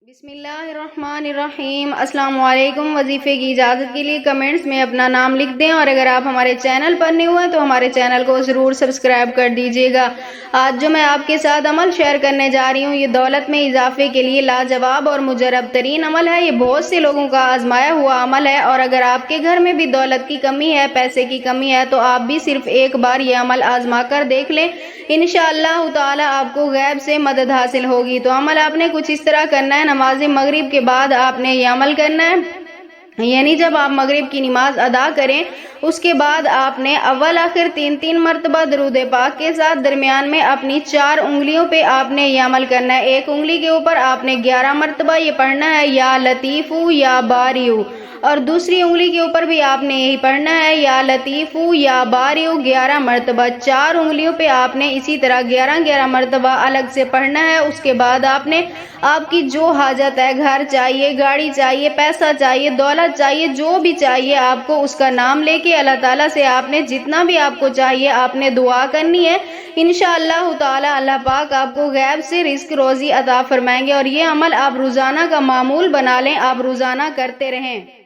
بسم اللہ الرحمن الرحیم۔ السلام علیکم۔ وظیفے کی اجازت کے لیے کمنٹس میں اپنا نام لکھ دیں، اور اگر آپ ہمارے چینل پر نئے ہوئے تو ہمارے چینل کو ضرور سبسکرائب کر دیجیے گا۔ آج جو میں آپ کے ساتھ عمل شیئر کرنے جا رہی ہوں، یہ دولت میں اضافے کے لیے لاجواب اور مجرب ترین عمل ہے۔ یہ بہت سے لوگوں کا آزمایا ہوا عمل ہے، اور اگر آپ کے گھر میں بھی دولت کی کمی ہے، پیسے کی کمی ہے، تو آپ بھی صرف ایک بار یہ عمل آزما کر دیکھ لیں، انشاءاللہ تعالی آپ کو غیب سے مدد حاصل ہوگی۔ تو عمل آپ نے کچھ اس طرح کرنا ہے۔ نماز مغرب کے بعد آپ نے یہ عمل کرنا ہے، یعنی جب آپ مغرب کی نماز ادا کریں اس کے بعد آپ نے اول آخر 3 مرتبہ درود پاک کے ساتھ درمیان میں اپنی 4 انگلیوں پہ آپ نے یہ عمل کرنا ہے۔ ایک انگلی کے اوپر آپ نے 11 مرتبہ یہ پڑھنا ہے، یا لطیفو یا باریو، اور دوسری انگلی کے اوپر بھی آپ نے یہی پڑھنا ہے، یا لطیفو یا باریو 11 مرتبہ۔ 4 انگلیوں پہ آپ نے اسی طرح 11 مرتبہ الگ سے پڑھنا ہے۔ اس کے بعد آپ نے آپ کی جو حاجت ہے، گھر چاہیے، گاڑی چاہیے، پیسہ چاہیے، دولت چاہیے، جو بھی چاہیے آپ کو، اس کا نام لے کے اللہ تعالیٰ سے آپ نے جتنا بھی آپ کو چاہیے آپ نے دعا کرنی ہے۔ انشاءاللہ تعالی اللہ پاک آپ کو غیب سے رزق روزی عطا فرمائیں گے، اور یہ عمل آپ روزانہ کا معمول بنا لیں، آپ روزانہ کرتے رہیں۔